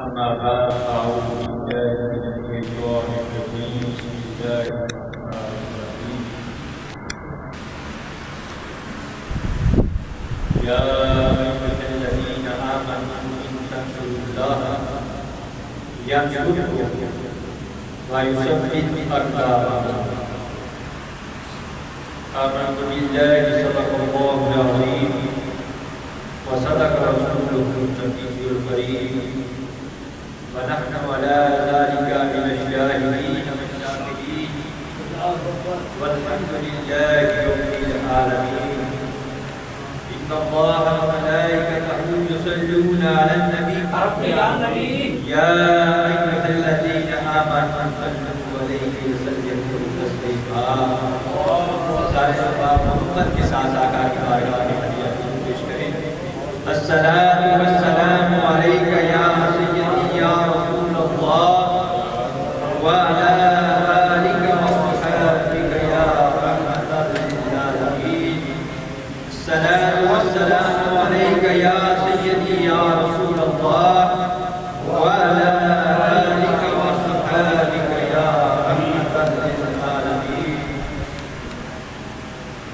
أما بعد أعوذ بالله من الشيطان الرجيم بسم الله الرحمن الرحيم يا أيها الذين آمنوا إن تنصروا الله ينصركم ويثبت أقدامكم آمنت بالله صدق الله العظيم وصدق رسوله النبي الكريم ونحن على ذلك من الشاهدين والشاكرين والحمد لله رب العالمين إن الله وملائكته يصلون على النبي يا أيها الذين آمنوا صلوا عليه وسلموا تسليما محمد کے ساتھ آقا کی بارگاہ میں ہدیہ پیش کریں الصلاۃ والسلام علیک یا سیدی یا رسول اللہ وعلی آلک وصحبک یا رحمۃ للعالمین الصلاۃ والسلام علیک یا سیدی یا رسول اللہ وعلی آلک وصحبک یا رحمۃ للعالمین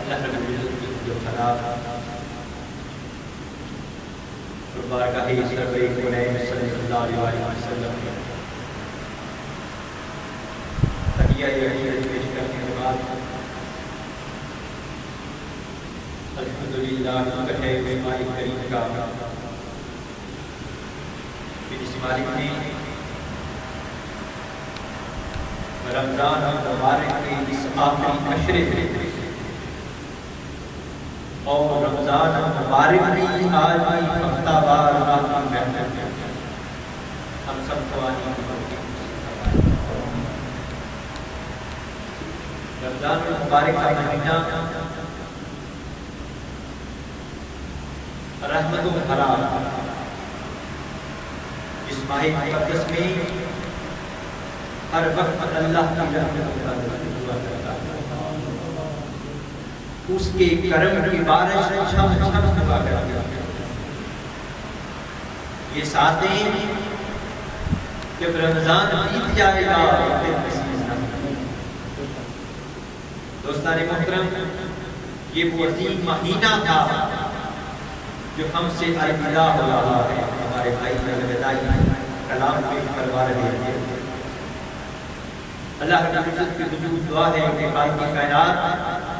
اللہ رب العزت کی جو خلاف بارگاہ سرور کونین صلی اللہ علیہ وسلم ہدیہ پیش کرنے کے بعد الحمدللہ کہے ہوئے مالک کریم کا کہ جس مالک نے رمضان مبارک کے اس آخری عشرے اور رمضان مبارک کی آج بھی ہفتہ وار آخری محنت ہم سب کو آنی رمضان مبارک کا مہینہ رحمت و بھرا اس ماہ مقدس میں ہر وقت اللہ کی رحمت کا دعا کرتا ہے اس کے کرم کی بارش چھم چھم ہوا کرتی ہے یہ ساتیں جب رمضان بیت جائے گا دوستان محترم یہ وہ عظیم مہینہ تھا جو ہم سے الوداع ہو رہا ہے ہمارے بھائی الوداعی کلام پیش کروا رہے ہیں اللہ رب العزت کی وجود دعا ہے کہ خالق کائنات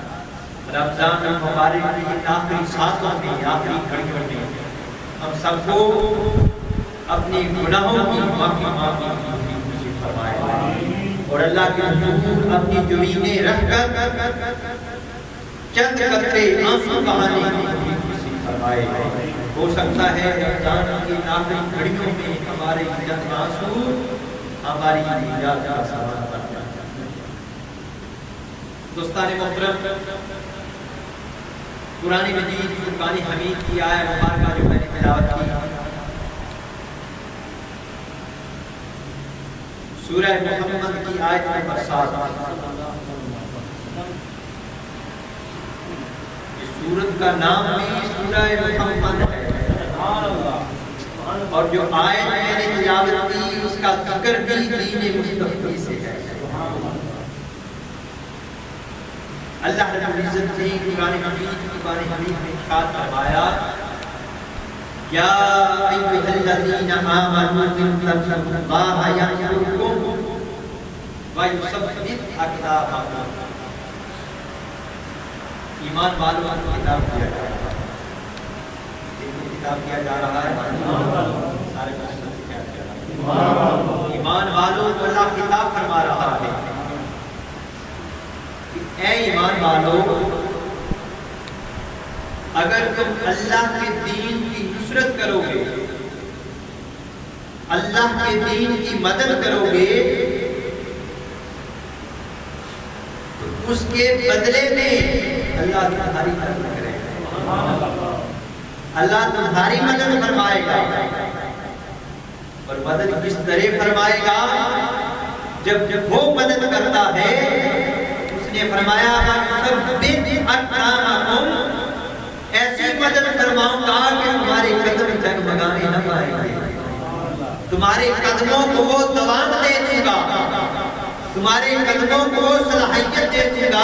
رمضان مبارک کی آخری ساتوں میں آخری گھڑیوں میں ہم سب کو اپنے گناہوں کی معافی نصیب فرمائے اور اللہ کے حضور اپنی جبینیں رکھ کر چند قطرے آنسو بہانے کی نصیب فرمائے ہو سکتا ہے رمضان کی آخری گھڑیوں میں ہمارے چند آنسو ہماری نجات کا سامان بن جائے دوستان محترم قرآن مجید فرقان حمید کی آیت مبارکہ جو میں نے تلاوت کی سورہ محمد کی آیت نمبر 7 اس سورت کا نام بھی سورہ محمد ہے اور جو آیت میں نے تلاوت کی اس کا ذکر بھی دین مصطفی سے ہے اللہ رب العزت نے قرآن حمید میں ارشاد فرمایا یا ایھا الذین آمنوا ان تنصروا اللہ ینصرکم ویثبت اقدامکم ایمان والوں کو خطاب کیا جا رہا ہے خطاب کیا جا رہا ہے سارے مسلمان سے کیا کیا ایمان والوں کو اللہ خطاب فرما رہا ہے اے ایمان والو اگر تم اللہ کے دین کی نصرت کرو گے اللہ کے دین کی مدد کرو گے تو اس کے بدلے میں اللہ تمہاری مدد کرے گا اللہ تمہاری مدد فرمائے گا اور مدد کس طرح فرمائے گا جب وہ مدد کرتا ہے نے فرمایا ایسی مدد فرماؤں گا کہ تمہارے قدم جگمگانے نہ پائیں گے، تمہارے قدموں کو وہ دوام دے دوں گا، تمہارے قدموں کو وہ صلاحیت دے دوں گا،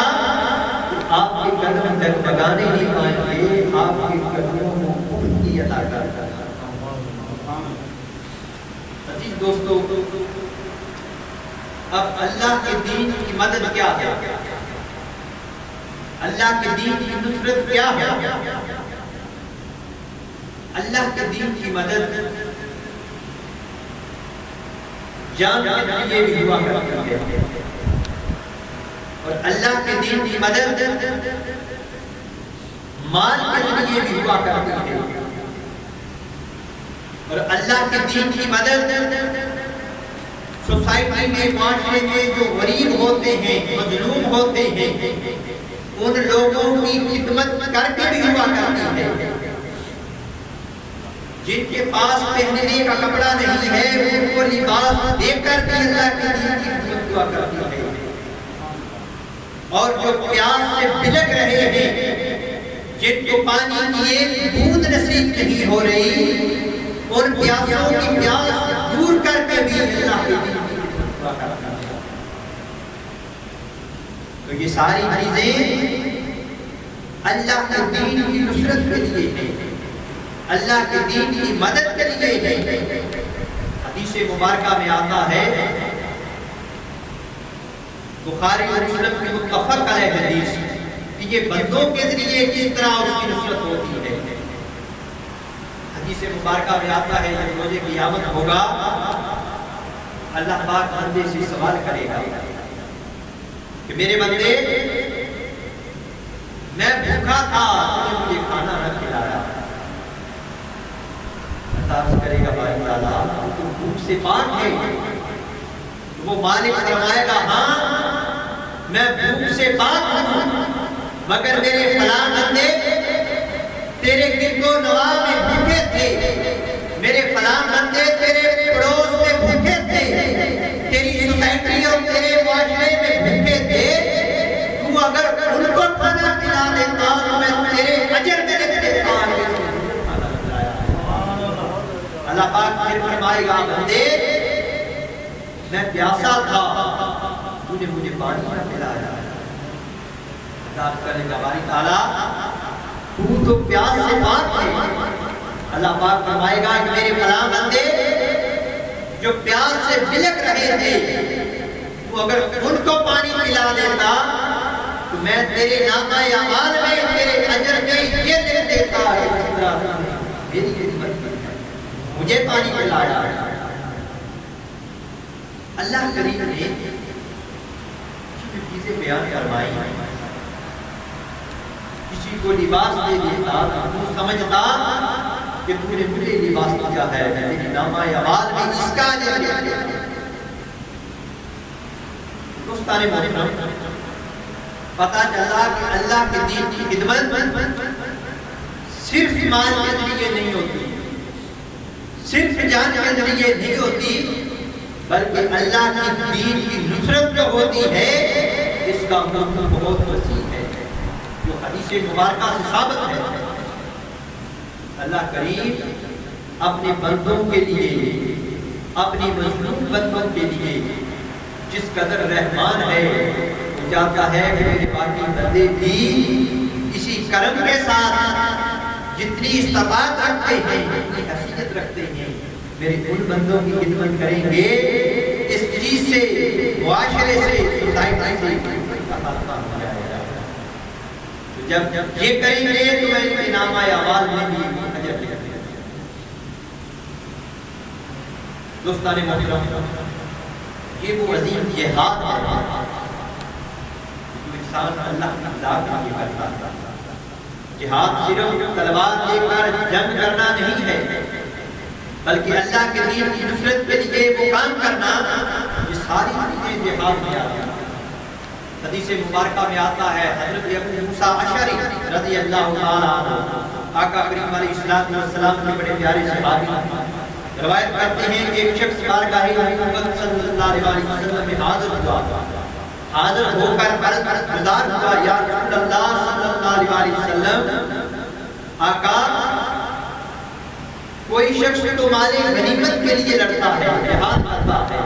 آپ کے قدم ڈگمگانے نہیں پائیں گے، آپ کے قدموں کو قوت عطا کر دوں گا۔ عزیز دوستو، اب اللہ کے دین کی مدد کیا ہے؟ اللہ کے دین کی نصرت کیا ہے؟ اللہ کے دین کی مدد جان کے ذریعے بھی ہوا کرتی ہے، اور اللہ کے دین کی مدد مال کے ذریعے بھی ہوا کرتی ہے، اور اللہ کے دین کی مدد سوسائٹی میں، معاشرے میں جو غریب ہوتے ہیں، مظلوم ہوتے ہیں، ان لوگوں کی خدمت کر کے بھی ہوا کرتی ہے۔ جن کے پاس پہننے کا کپڑا نہیں ہے، ان کو لباس دے کر بھی اللہ کے دین کی خدمت ہوا کرتی ہے۔ اور جو پیاس سے بلک رہے ہیں، جن کو پانی کی ایک بوند نصیب نہیں ہو رہی، ان پیاسوں کی پیاس دور کر کے بھی اللہ کے دین کی خدمت ہوا کرتی ہے۔ تو یہ ساری چیزیں اللہ کے دین کی نصرت کے لیے ہیں، اللہ کے دین کی مدد کے لیے ہے۔ حدیث مبارکہ میں آتا ہے، بخاری اور مسلم کی متفق علیہ حدیث، کہ یہ بندوں کے ذریعے کس طرح اس کی نصرت ہوتی ہے۔ حدیث مبارکہ میں آتا ہے، جب روز قیامت ہوگا، اللہ پاک بندے سے سوال کرے گا کہ میرے بندے، میں بھوکا تھا، تم نے مجھے کھانا نہ کھلایا۔ عرض کرے گا باری تعالیٰ، تم بھوک سے پاک ہے؟ وہ مالک فرمائے گا، ہاں میں بھوک سے پاک ہوں، مگر میرے فلاں بندے تیرے گرد و نواح میں بھوکے تھے، میرے فلاں بندے تیرے پڑوس میں بھوکے تھے، تیری سوسائٹی اور تیرے معاشرے میں بھوکے تھے، تو اگر ان کو کھانا کھلا دیتا تو میں تیرے اجر میں لکھ دیتا۔ اللہ پاک پھر فرمائے گا، بندے میں پیاسا تھا، تو نے مجھے پانی نہ پلایا۔ اللہ کرے گا، باری تعالیٰ تو تو پیاس سے پاک ہے۔ اللہ پاک فرمائے گا کہ میرے فلاں بندے جو پیاس سے بلک رہے تھے، تو اگر ان کو پانی پلا دیتا تو میں تیرے نامہ اعمال میں، تیرے اجر میں یہ لکھ دیتا ہے، اس طرح میری خدمت کی، مجھے پانی پلایا۔ اللہ کریم نے جو چیزیں بیان فرمائی، کسی کو لباس دے دیتا تو سمجھتا کہ تو نے مجھے لباس دیا ہے، میری نامہ اعمال میں اس کا اجر لکھ دیا۔ دوستان محترم، پتہ چلا کہ اللہ کے دین کی خدمت صرف مال کے ذریعے نہیں ہوتی، صرف جان کے ذریعے نہیں ہوتی، بلکہ اللہ کی دین کی نصرت جو ہوتی ہے، اس کا مفہوم بہت وسیع ہے، جو حدیث مبارکہ سے ثابت ہے۔ اللہ کریم اپنے بندوں کے لیے، اپنی مظلوم بندوں کے لیے جس قدر رحمان ہے، وہ چاہتا ہے کہ میرے باقی بندے بھی اسی کرم کے ساتھ جتنی استطاعت رکھتے ہیں، جتنی حیثیت رکھتے ہیں، میرے ان بندوں کی خدمت کریں گے، اس چیز سے، معاشرے سے، سوسائٹی سے کا خاتمہ ہو جائے گا۔ جب یہ کریں گے تو میں ان کے نامہ اعمال میں بھی اجر لکھ دوں گا۔ دوستان محترم، یہ وہ عظیم جہاد ہے جو انسان اللہ کی رضا کے لیے کرتا ہے۔ جہاد صرف تلوار لے کر جنگ کرنا نہیں ہے، بلکہ اللہ کے دین کی نصرت کے لیے وہ کام کرنا، یہ ساری چیزیں جہاد میں آتی ہیں۔ حدیث مبارکہ میں آتا ہے، حضرت ابو موسیٰ اشعری رضی اللہ تعالیٰ عنہ، آقا کریم علیہ السلام کے بڑے پیارے صحابی، روایت کرتے ہیں کہ ایک شخص بارگاہ حضرت صلی اللہ علیہ وسلم میں حاضر ہوا، حاضر ہو کر عرض گزار ہوا، یا رسول اللہ صلی اللہ علیہ وسلم، آقا کوئی شخص تو مال غنیمت کے لیے لڑتا ہے، جہاد کرتا ہے،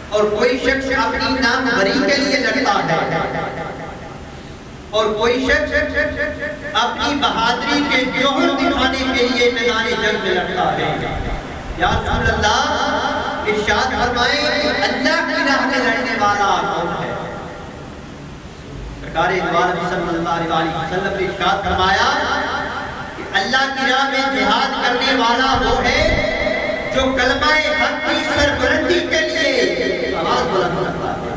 اور کوئی شخص اپنی نام بری کے لیے لڑتا ہے، اور کوئی شخص اپنی بہادری کے جوہر دکھانے کے لیے میدان جنگ میں لڑتا ہے۔ یا رسول اللہ، ارشاد فرمائیں کہ اللہ کی راہ میں لڑنے والا کون ہے؟ سرکار دو عالم صلی اللہ علیہ وسلم نے ارشاد فرمایا کہ اللہ کی راہ میں جہاد کرنے والا وہ ہے جو کلمہ حق کی سربلندی کے لیے آواز بلند کرتا ہے،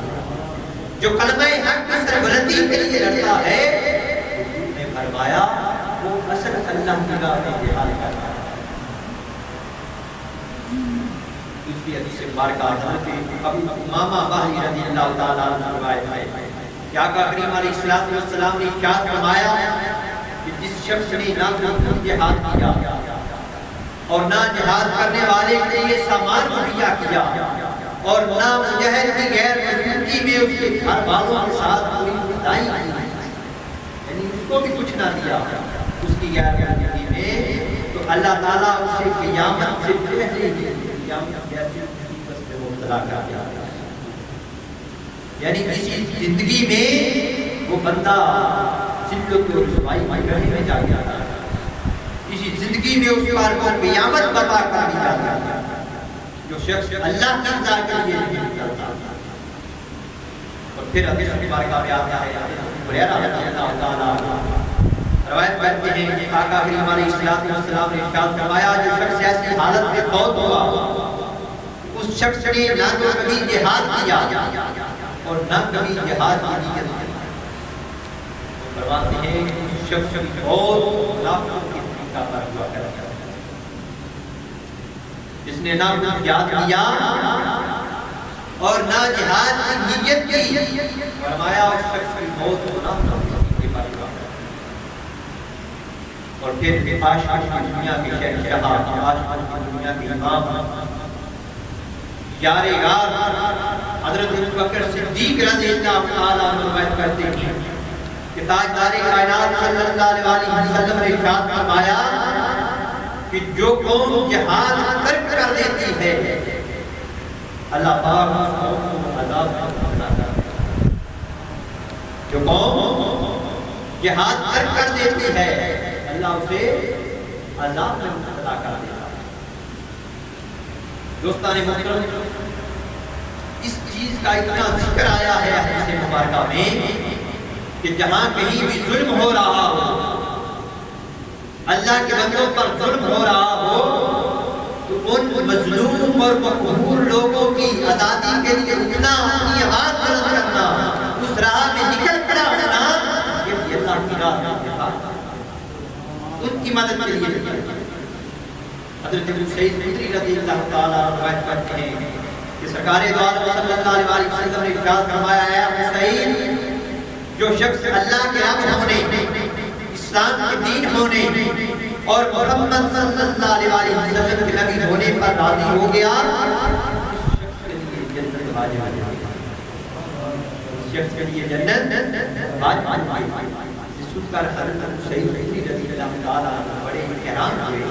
جو کلمہ حق کی سربلندی کے لیے لڑتا ہے۔ حضور نے فرمایا وہ اصل اللہ کی راہ میں جہاد کرتا ہے۔ دوسری حدیث مبارکہ حضرت ابو امامہ باہلی رضی اللہ تعالیٰ عنہ روایت ہے کہ آقا کریم علیہ السلام نے ارشاد فرمایا کہ جس شخص نے نہ کوئی جہاد کیا اور نہ جہاد کرنے والے کے لیے سامان مہیا کیا اور نہ مجاہد کی غیر موجودگی میں اس کے گھر والوں کے ساتھ کوئی خدائی کی، یعنی اس کو بھی کچھ نہ دیا اس کی غیر موجودگی میں، تو اللہ تعالیٰ اسے قیامت سے پہلے قیامت جیسی مصیبت میں مبتلا کر دیا۔ یعنی اسی زندگی میں وہ بندہ ذلت و رسوائی میں جا گیا تھا، اسی زندگی میں اس پر وہ قیامت برپا کر دی جاتی ہے جو شخص اللہ کی رضا کے لیے نہیں کرتا۔ اور پھر حدیث مبارکہ میں آتا ہے ابو ہریرہ رضی اللہ تعالیٰ عنہ روایت کرتے ہیں کہ آقا کریم علیہ السلام نے ارشاد فرمایا جو شخص ایسی حالت میں فوت ہوا اس شخص نے نہ تو کبھی جہاد کیا اور نہ کبھی جہاد کی نیت کی۔ فرماتے ہیں کہ اس شخص کی موت لاکھوں کی طریقہ پر ہوا کرتا ہے، جس نے نہ کچھ یاد کیا اور نہ جہاد کی نیت کی، فرمایا اس شخص کی موت لاکھوں کی طریقے پر ہوا کرتا ہے۔ اور پھر عاشق کی دنیا کے شہنشاہ، عاشق کی دنیا کے امام، یار غار حضرت ابوبکر صدیق رضی اللہ تعالیٰ عنہ روایت کرتے ہیں کہ تاجدار کائنات صلی اللہ علیہ وسلم نے ارشاد فرمایا کہ جو قوم جہاد ترک کر دیتی ہے اللہ پاک اس قوم کو عذاب میں مبتلا کرتا ہے۔ جو قوم جہاد ترک کر دیتی ہے اللہ اسے عذاب میں مبتلا کر دیتا ہے۔ دوستان محترم، اس چیز کا اتنا ذکر آیا ہے حدیث مبارکہ میں کہ جہاں کہیں بھی ظلم ہو رہا ہو، اللہ کے بندوں پر ظلم ہو رہا ہو، تو ان مظلوم اور مقہور لوگوں کی آزادی کے لیے اٹھنا، اپنی آواز بلند کرنا، اس راہ میں نکل کھڑا ہونا، یہ اللہ کی راہ میں ان کی مدد کے لیے۔ حضرت ابو سعید خدری رضی اللہ تعالیٰ روایت کرتے ہیں کہ سرکار دو عالم صلی اللہ علیہ وسلم نے ارشاد فرمایا ہے ابو سعید، جو شخص اللہ کے رب ہونے، اسلام کے دین ہونے اور محمد صلی اللہ علیہ وسلم کے نبی ہونے پر راضی ہو گیا، اس شخص کے لیے جنت واجب ہے، اس شخص کے لیے جنت واجب ہے۔ اس سن کر حضرت ابو سعید خدری رضی اللہ تعالیٰ بڑے حیران ہوئے،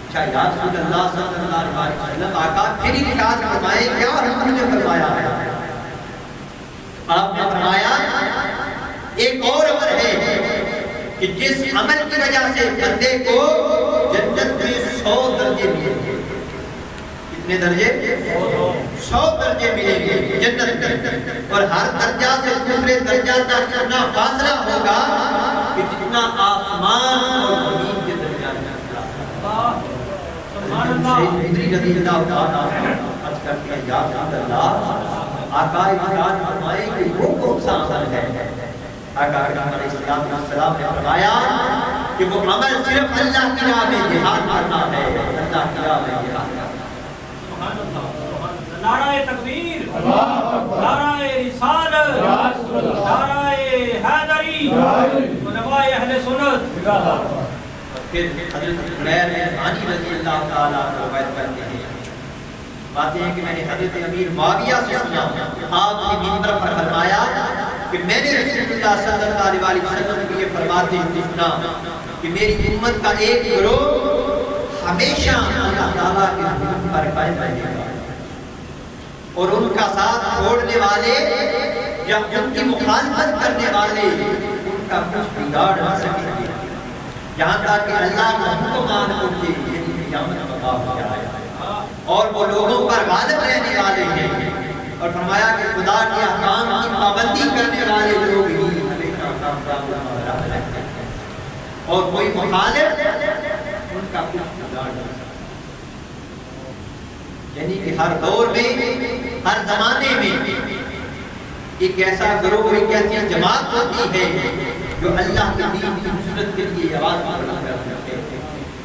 اچھا یا رسول اللہ صلی اللہ علیہ وسلم، آقا پھر ارشاد فرمائے کیا حضور نے فرمایا ہے؟ آپ نے فرمایا ایک اور عمل ہے کہ جس عمل کی وجہ سے بندے کو جنت میں 100 درجے ملیں گے۔ کتنے درجے؟ 100 درجے ملیں گے جنت میں، اور ہر درجہ سے دوسرے درجہ تک اتنا فاصلہ ہوگا کہ جتنا آسمان اور زمین کے درمیان ہے۔ خدری رضی اللہ تعالیٰ عرض کرتے ہیں یا رسول اللہ، آقا ارشاد فرمائے کہ وہ کون سا عمل ہے؟ آقا کریم علیہ السلام نے فرمایا کہ وہ عمل صرف اللہ کی راہ میں جہاد کرنا ہے، اللہ کی راہ میں جہاد کرنا۔ سبحان اللہ، نعرہ تکبیر، نعرہ رسالت، نعرہ حیدری، علماء اہل سنت۔ پھر حضرت حریر رحمانی رضی اللہ تعالیٰ عنہ روایت کرتے ہیں، باتیں ہیں کہ میں نے حضرت امیر معاویہ سے سنا، آپ نے منبر پر فرمایا کہ میں نے رسول اللہ صلی اللہ علیہ وسلم کو یہ فرماتے ہوئے سنا کہ میری امت کا ایک گروہ ہمیشہ اللہ تعالیٰ کے حکم پر قائم رہے گا، اور ان کا ساتھ چھوڑنے والے یا ان کی مخالفت کرنے والے ان کا کچھ بگاڑ نہ سکیں گے، یہاں تک کہ اللہ کا حکم مان کر کے قیامت برپا ہو جائے، اور وہ لوگوں پر غالب رہنے والے ہیں۔ اور فرمایا کہ خدا کے احکام کی پابندی کرنے والے لوگ ہی ہمیشہ کامیاب رہتے ہیں، اور کوئی مخالف ان کا کچھ بگاڑ نہیں سکتا۔ یعنی کہ ہر دور میں، ہر زمانے میں ایک ایسا گروہ، ایک ایسی جماعت ہوتی ہے جو اللہ کے دین کی نصرت کے لیے آواز بلند کرتی ہے،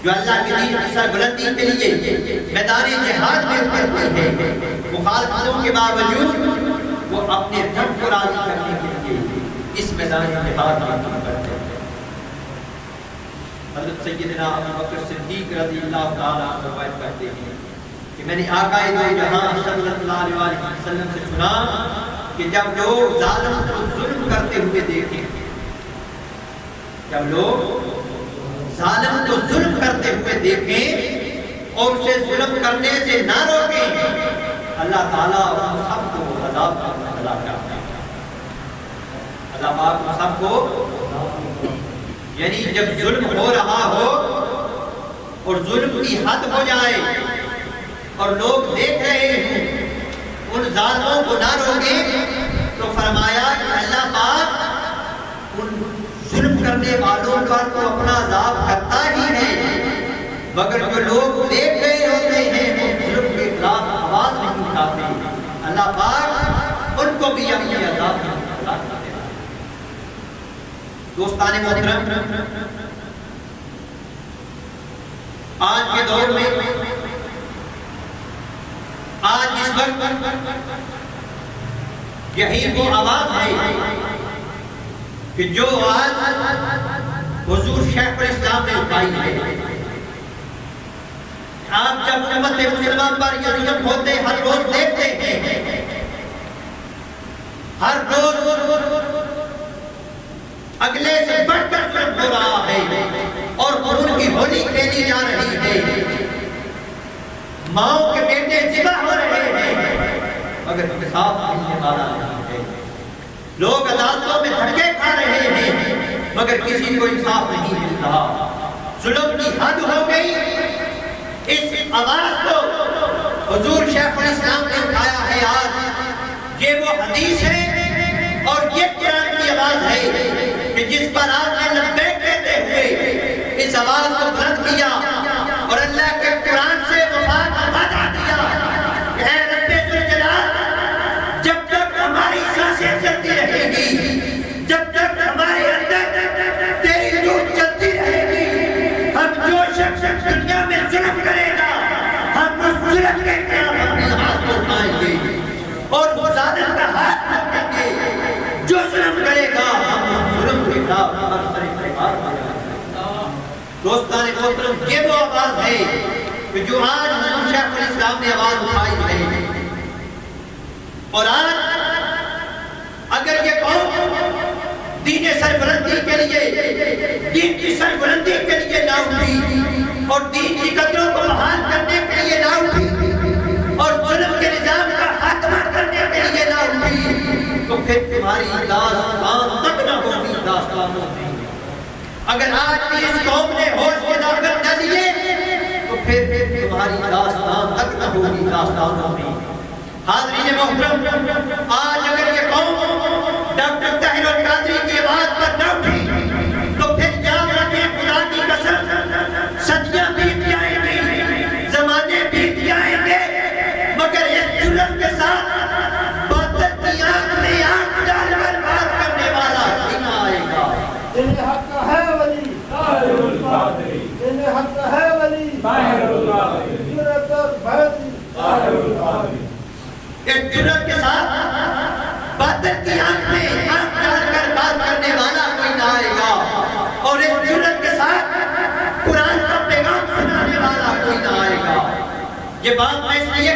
جو اللہ کے دین کی سربلندی کے لیے میدان جہاد میں اترتی ہے، مخالفتوں کے باوجود وہ اپنے رب کو راضی کرنے کے لیے اس میدان جہاد میں اترتے ہیں۔ حضرت سیدنا ابو بکر صدیق رضی اللہ تعالیٰ عنہ روایت کرتے ہیں کہ میں نے آقا دو جہاں صلی اللہ علیہ وسلم سے سنا کہ جب لوگ ظالم کو ظلم کرتے ہوئے دیکھیں، جب لوگ ظالم کو ظلم کرتے ہوئے دیکھیں اور اسے ظلم کرنے سے نہ روکیں، اللہ تعالیٰ ان سب کو عذاب کا مبتلا کرتا ہے۔ اللہ پاک ان سب کو، یعنی جب ظلم ہو رہا ہو اور ظلم کی حد ہو جائے اور لوگ دیکھ رہے ہیں، ان ظالموں کو نہ روکیں، تو فرمایا کہ اللہ پاک ان ظلم کرنے والوں پر تو اپنا عذاب کرتا ہی ہے، مگر جو لوگ دیکھ رہے ہوتے ہیں وہ ظلم کے خلاف آواز نہیں اٹھاتے، اللہ پاک ان کو بھی اپنے عذاب میں مبتلا کرتے ہیں۔ دوستان محترم، آج کے دور میں، آج اس وقت یہی وہ آواز ہے کہ جو آج حضور شیخ الاسلام نے اٹھائی ہے۔ آپ جب امت مسلمان پر یہ ظلم ہوتے ہر روز دیکھتے ہیں، ہر روز اگلے سے بڑھ کر ظلم ہو رہا ہے اور قرون کی ہولی کھیلی جا رہی ہے، ماؤں کے بیٹے ذبح ہو رہے ہیں مگر انصاف ملنے والا نہیں ہے، لوگ عدالتوں میں دھکے کھا رہے ہیں مگر کسی کو انصاف نہیں مل رہا، ظلم کی حد ہو گئی۔ اس آواز کو حضور شیخ الاسلام نے اٹھایا ہے۔ آج یہ وہ حدیث ہے اور یہ قرآن کی آواز ہے کہ جس پر آپ نے لبیک کہتے ہوئے اس آواز کو بلند کیا اور اللہ کے قرآن سے وفا کا وعدہ دیا کہ اے رب ذوالجلال، جب تک ہماری سانسیں چلتی رہے گی، جب تک ہمارے اندر تیری روح چلتی رہے گی، ہم جو شخص دنیا میں ظلم کرے گا ہم اس ظلم کے خلاف اپنی آواز کو اٹھائیں گے اور وہ ظالم کا ہاتھ روکیں گے، جو ظلم کرے گا ہم ظلم کے خلاف برسر اقتدار پائیں گے۔ دوستان محترم، یہ وہ آواز ہے کہ جو آج حضور شیخ الاسلام نے آواز اٹھائی ہے، اور آج اگر یہ قوم دین سربلندی کے لیے، دین کی سربلندی کے لیے نہ اٹھی اور دین کی قدروں کو بحال کرنے کے لیے نہ اٹھی اور ظلم کے نظام کا خاتمہ کرنے کے لیے نہ اٹھی، تو پھر تمہاری داستان تک نہ ہوگی داستانوں میں۔ اگر آج بھی اس قوم نے ہوش کے داخل نہ لیے تو پھر تمہاری داستان تک نہ ہوگی داستانوں میں۔ حاضرین محترم، آج اگر یہ قوم ڈاکٹر طاہر القادری کی آواز پر نہ اٹھی تو پھر یاد رکھیں خدا کی قسم، صدیاں بیت جائیں گی، زمانے بیت جائیں گے، مگر اس جرم کے ساتھ باطل کی آنکھ میں آنکھ ڈال کر بات کرنے والا ہی نہ آئے گا۔ انہیں حق ہے ولی طاہر القادری، انہیں حق ہے ولی طاہر القادری، جرأت اور بھیدی طاہر القادری۔ اس جرأت کے ساتھ باطل کی آنکھ میں آنکھ ڈال کر بات کرنے والا کوئی نہ آئے گا، اور اس جرأت کے ساتھ قرآن کا پیغام سنانے والا کوئی نہ آئے گا۔ یہ بات میں اس لیے